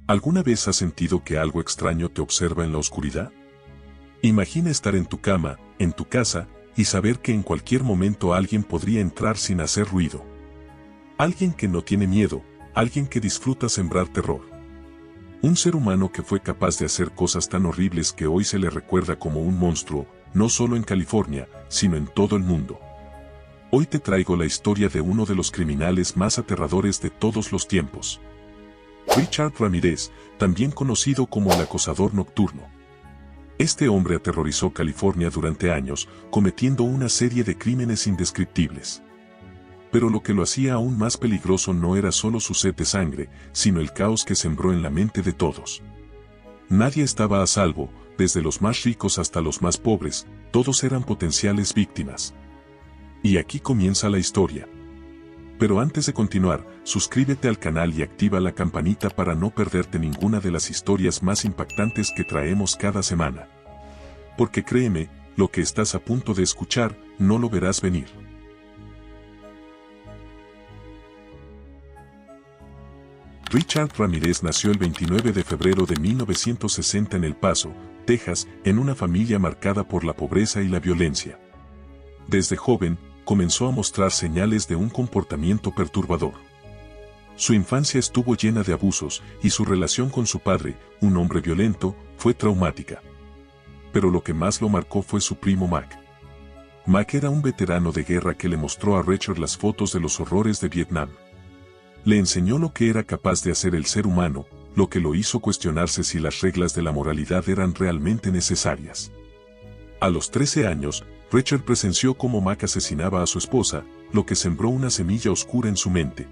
¿Alguna vez has sentido que algo extraño te observa en la oscuridad? Imagina estar en tu cama, en tu casa, y saber que en cualquier momento alguien podría entrar sin hacer ruido. Alguien que no tiene miedo, alguien que disfruta sembrar terror. Un ser humano que fue capaz de hacer cosas tan horribles que hoy se le recuerda como un monstruo, no solo en California, sino en todo el mundo. Hoy te traigo la historia de uno de los criminales más aterradores de todos los tiempos. Richard Ramírez, también conocido como el acosador nocturno. Este hombre aterrorizó California durante años, cometiendo una serie de crímenes indescriptibles. Pero lo que lo hacía aún más peligroso no era solo su sed de sangre, sino el caos que sembró en la mente de todos. Nadie estaba a salvo, desde los más ricos hasta los más pobres, todos eran potenciales víctimas. Y aquí comienza la historia. Pero antes de continuar, suscríbete al canal y activa la campanita para no perderte ninguna de las historias más impactantes que traemos cada semana. Porque créeme, lo que estás a punto de escuchar, no lo verás venir. Richard Ramírez nació el 29 de febrero de 1960 en El Paso, Texas, en una familia marcada por la pobreza y la violencia. Desde joven, comenzó a mostrar señales de un comportamiento perturbador. Su infancia estuvo llena de abusos y su relación con su padre, un hombre violento, fue traumática. Pero lo que más lo marcó fue su primo Mac. Mac era un veterano de guerra que le mostró a Richard las fotos de los horrores de Vietnam. Le enseñó lo que era capaz de hacer el ser humano, lo que lo hizo cuestionarse si las reglas de la moralidad eran realmente necesarias. A los 13 años, Richard presenció cómo Mac asesinaba a su esposa, lo que sembró una semilla oscura en su mente.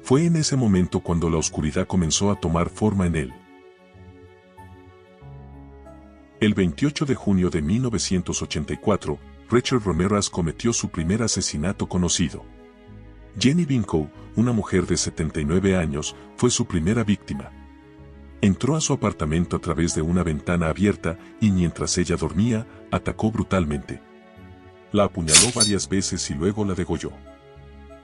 Fue en ese momento cuando la oscuridad comenzó a tomar forma en él. El 28 de junio de 1984, Richard Ramírez cometió su primer asesinato conocido. Jenny Binkow, una mujer de 79 años, fue su primera víctima. Entró a su apartamento a través de una ventana abierta y mientras ella dormía, atacó brutalmente. La apuñaló varias veces y luego la degolló.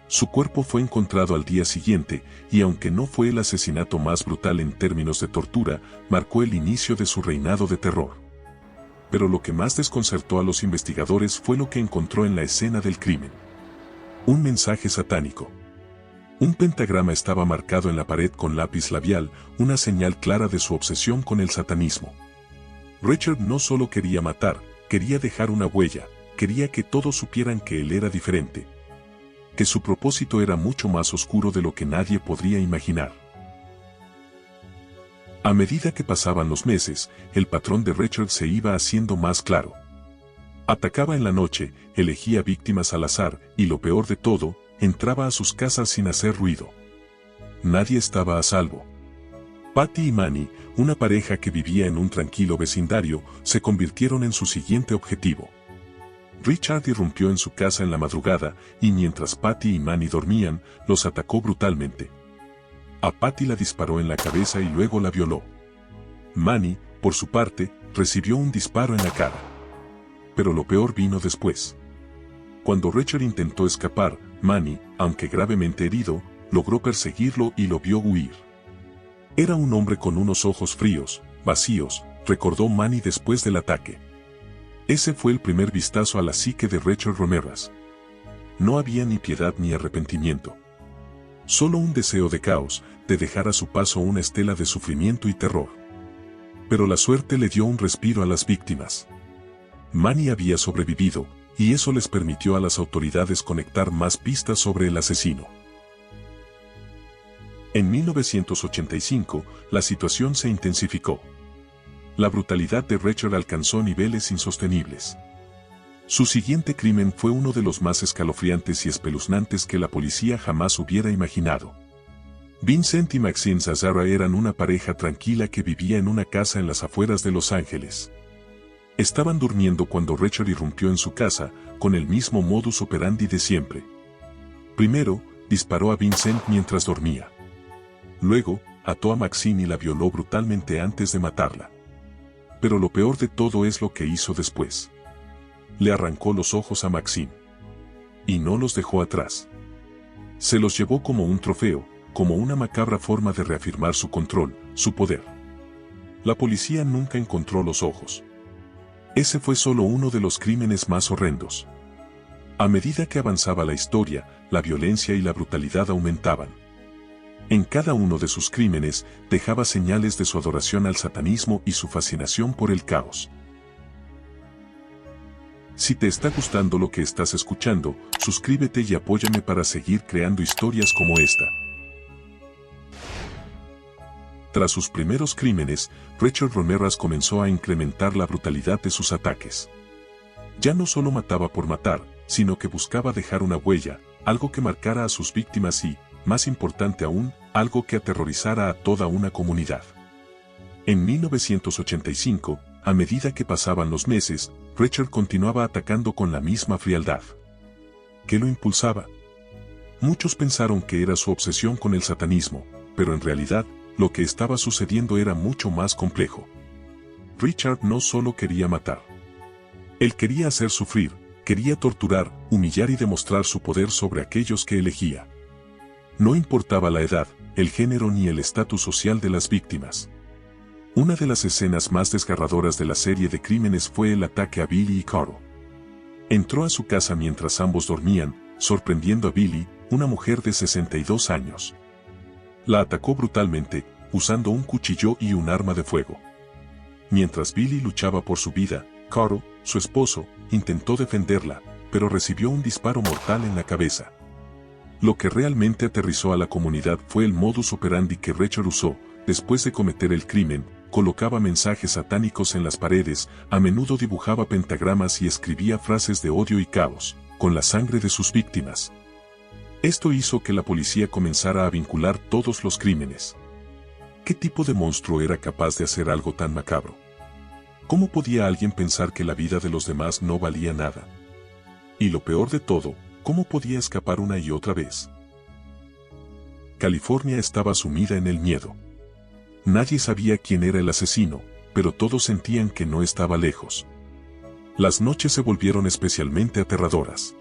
Su cuerpo fue encontrado al día siguiente y aunque no fue el asesinato más brutal en términos de tortura, marcó el inicio de su reinado de terror. Pero lo que más desconcertó a los investigadores fue lo que encontró en la escena del crimen. Un mensaje satánico. Un pentagrama estaba marcado en la pared con lápiz labial, una señal clara de su obsesión con el satanismo. Richard no solo quería matar, quería dejar una huella, quería que todos supieran que él era diferente. Que su propósito era mucho más oscuro de lo que nadie podría imaginar. A medida que pasaban los meses, el patrón de Richard se iba haciendo más claro. Atacaba en la noche, elegía víctimas al azar, y lo peor de todo, entraba a sus casas sin hacer ruido. Nadie estaba a salvo. Patty y Manny, una pareja que vivía en un tranquilo vecindario, se convirtieron en su siguiente objetivo. Richard irrumpió en su casa en la madrugada, y mientras Patty y Manny dormían, los atacó brutalmente. A Patty la disparó en la cabeza y luego la violó. Manny, por su parte, recibió un disparo en la cara. Pero lo peor vino después. Cuando Richard intentó escapar, Manny, aunque gravemente herido, logró perseguirlo y lo vio huir. Era un hombre con unos ojos fríos, vacíos, recordó Manny después del ataque. Ese fue el primer vistazo a la psique de Richard Ramírez. No había ni piedad ni arrepentimiento. Solo un deseo de caos, de dejar a su paso una estela de sufrimiento y terror. Pero la suerte le dio un respiro a las víctimas. Manny había sobrevivido, y eso les permitió a las autoridades conectar más pistas sobre el asesino. En 1985, la situación se intensificó. La brutalidad de Richard alcanzó niveles insostenibles. Su siguiente crimen fue uno de los más escalofriantes y espeluznantes que la policía jamás hubiera imaginado. Vincent y Maxine Zazzara eran una pareja tranquila que vivía en una casa en las afueras de Los Ángeles. Estaban durmiendo cuando Richard irrumpió en su casa, con el mismo modus operandi de siempre. Primero, disparó a Vincent mientras dormía. Luego, ató a Maxine y la violó brutalmente antes de matarla. Pero lo peor de todo es lo que hizo después. Le arrancó los ojos a Maxine. Y no los dejó atrás. Se los llevó como un trofeo, como una macabra forma de reafirmar su control, su poder. La policía nunca encontró los ojos. Ese fue solo uno de los crímenes más horrendos. A medida que avanzaba la historia, la violencia y la brutalidad aumentaban. En cada uno de sus crímenes dejaba señales de su adoración al satanismo y su fascinación por el caos. Si te está gustando lo que estás escuchando, suscríbete y apóyame para seguir creando historias como esta. Tras sus primeros crímenes, Richard Ramirez comenzó a incrementar la brutalidad de sus ataques. Ya no solo mataba por matar, sino que buscaba dejar una huella, algo que marcara a sus víctimas y, más importante aún, algo que aterrorizara a toda una comunidad. En 1985, a medida que pasaban los meses, Richard continuaba atacando con la misma frialdad. ¿Qué lo impulsaba? Muchos pensaron que era su obsesión con el satanismo, pero en realidad, lo que estaba sucediendo era mucho más complejo. Richard no solo quería matar. Él quería hacer sufrir, quería torturar, humillar y demostrar su poder sobre aquellos que elegía. No importaba la edad, el género ni el estatus social de las víctimas. Una de las escenas más desgarradoras de la serie de crímenes fue el ataque a Billy y Carl. Entró a su casa mientras ambos dormían, sorprendiendo a Billy, una mujer de 62 años. La atacó brutalmente, usando un cuchillo y un arma de fuego. Mientras Billy luchaba por su vida, Carl, su esposo, intentó defenderla, pero recibió un disparo mortal en la cabeza. Lo que realmente aterrizó a la comunidad fue el modus operandi que Richard usó. Después de cometer el crimen, colocaba mensajes satánicos en las paredes, a menudo dibujaba pentagramas y escribía frases de odio y caos, con la sangre de sus víctimas. Esto hizo que la policía comenzara a vincular todos los crímenes. ¿Qué tipo de monstruo era capaz de hacer algo tan macabro? ¿Cómo podía alguien pensar que la vida de los demás no valía nada? Y lo peor de todo, ¿cómo podía escapar una y otra vez? California estaba sumida en el miedo. Nadie sabía quién era el asesino, pero todos sentían que no estaba lejos. Las noches se volvieron especialmente aterradoras.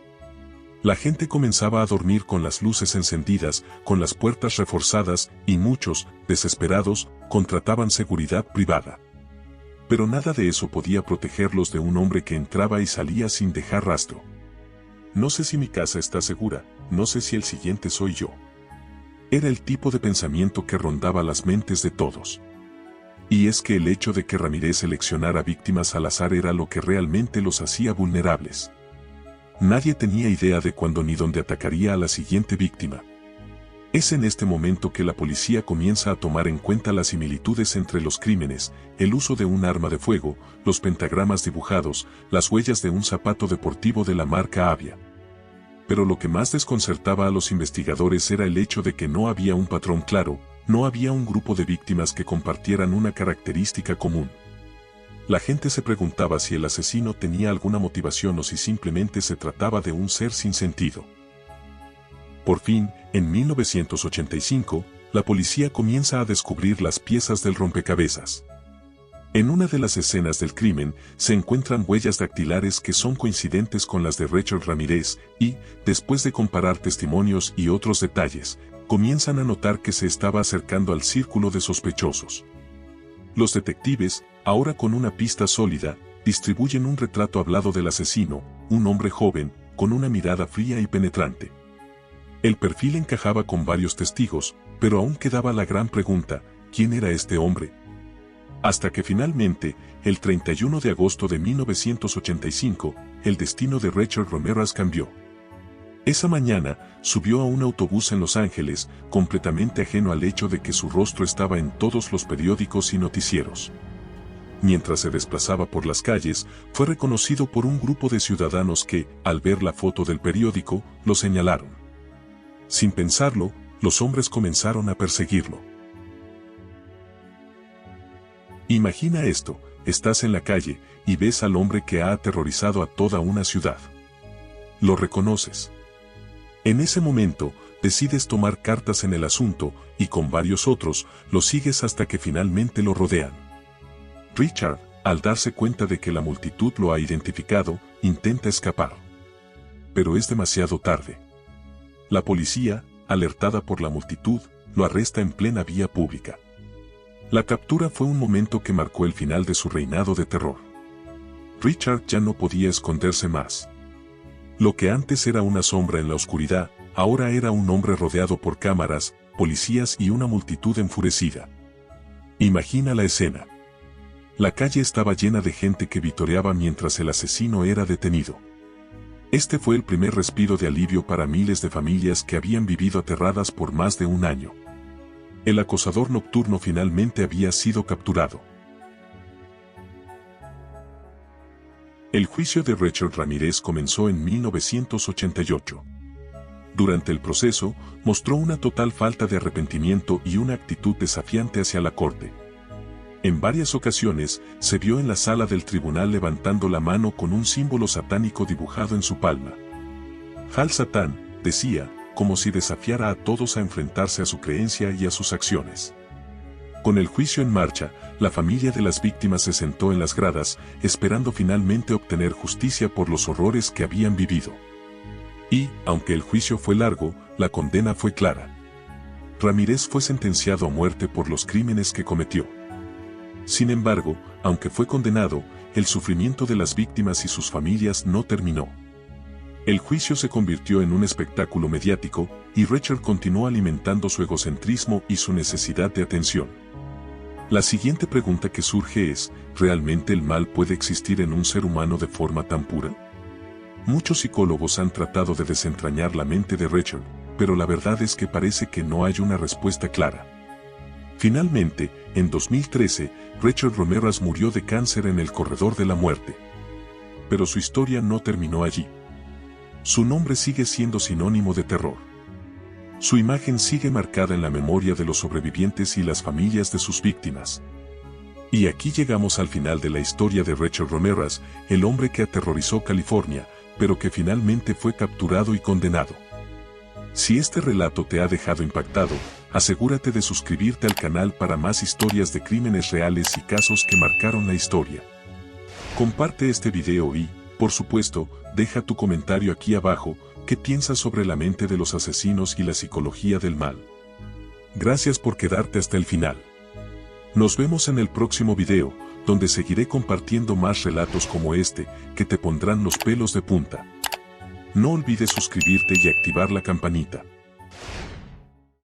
La gente comenzaba a dormir con las luces encendidas, con las puertas reforzadas, y muchos, desesperados, contrataban seguridad privada. Pero nada de eso podía protegerlos de un hombre que entraba y salía sin dejar rastro. No sé si mi casa está segura, no sé si el siguiente soy yo. Era el tipo de pensamiento que rondaba las mentes de todos. Y es que el hecho de que Ramírez seleccionara víctimas al azar era lo que realmente los hacía vulnerables. Nadie tenía idea de cuándo ni dónde atacaría a la siguiente víctima. Es en este momento que la policía comienza a tomar en cuenta las similitudes entre los crímenes, el uso de un arma de fuego, los pentagramas dibujados, las huellas de un zapato deportivo de la marca Avia. Pero lo que más desconcertaba a los investigadores era el hecho de que no había un patrón claro, no había un grupo de víctimas que compartieran una característica común. La gente se preguntaba si el asesino tenía alguna motivación o si simplemente se trataba de un ser sin sentido. Por fin, en 1985, la policía comienza a descubrir las piezas del rompecabezas. En una de las escenas del crimen, se encuentran huellas dactilares que son coincidentes con las de Richard Ramírez y, después de comparar testimonios y otros detalles, comienzan a notar que se estaba acercando al círculo de sospechosos. Los detectives, ahora con una pista sólida, distribuyen un retrato hablado del asesino, un hombre joven, con una mirada fría y penetrante. El perfil encajaba con varios testigos, pero aún quedaba la gran pregunta, ¿quién era este hombre? Hasta que finalmente, el 31 de agosto de 1985, el destino de Richard Ramirez cambió. Esa mañana, subió a un autobús en Los Ángeles, completamente ajeno al hecho de que su rostro estaba en todos los periódicos y noticieros. Mientras se desplazaba por las calles, fue reconocido por un grupo de ciudadanos que, al ver la foto del periódico, lo señalaron. Sin pensarlo, los hombres comenzaron a perseguirlo. Imagina esto, estás en la calle, y ves al hombre que ha aterrorizado a toda una ciudad. Lo reconoces. En ese momento, decides tomar cartas en el asunto, y con varios otros, lo sigues hasta que finalmente lo rodean. Richard, al darse cuenta de que la multitud lo ha identificado, intenta escapar. Pero es demasiado tarde. La policía, alertada por la multitud, lo arresta en plena vía pública. La captura fue un momento que marcó el final de su reinado de terror. Richard ya no podía esconderse más. Lo que antes era una sombra en la oscuridad, ahora era un hombre rodeado por cámaras, policías y una multitud enfurecida. Imagina la escena. La calle estaba llena de gente que vitoreaba mientras el asesino era detenido. Este fue el primer respiro de alivio para miles de familias que habían vivido aterradas por más de un año. El acosador nocturno finalmente había sido capturado. El juicio de Richard Ramírez comenzó en 1988. Durante el proceso, mostró una total falta de arrepentimiento y una actitud desafiante hacia la corte. En varias ocasiones, se vio en la sala del tribunal levantando la mano con un símbolo satánico dibujado en su palma. Hal Satán, decía, como si desafiara a todos a enfrentarse a su creencia y a sus acciones. Con el juicio en marcha, la familia de las víctimas se sentó en las gradas, esperando finalmente obtener justicia por los horrores que habían vivido. Y, aunque el juicio fue largo, la condena fue clara. Ramírez fue sentenciado a muerte por los crímenes que cometió. Sin embargo, aunque fue condenado, el sufrimiento de las víctimas y sus familias no terminó. El juicio se convirtió en un espectáculo mediático, y Richard continuó alimentando su egocentrismo y su necesidad de atención. La siguiente pregunta que surge es, ¿realmente el mal puede existir en un ser humano de forma tan pura? Muchos psicólogos han tratado de desentrañar la mente de Richard, pero la verdad es que parece que no hay una respuesta clara. Finalmente, en 2013, Richard Ramirez murió de cáncer en el corredor de la muerte. Pero su historia no terminó allí. Su nombre sigue siendo sinónimo de terror. Su imagen sigue marcada en la memoria de los sobrevivientes y las familias de sus víctimas. Y aquí llegamos al final de la historia de Richard Ramirez, el hombre que aterrorizó California, pero que finalmente fue capturado y condenado. Si este relato te ha dejado impactado, asegúrate de suscribirte al canal para más historias de crímenes reales y casos que marcaron la historia. Comparte este video y, por supuesto, deja tu comentario aquí abajo, ¿qué piensas sobre la mente de los asesinos y la psicología del mal? Gracias por quedarte hasta el final. Nos vemos en el próximo video, donde seguiré compartiendo más relatos como este, que te pondrán los pelos de punta. No olvides suscribirte y activar la campanita.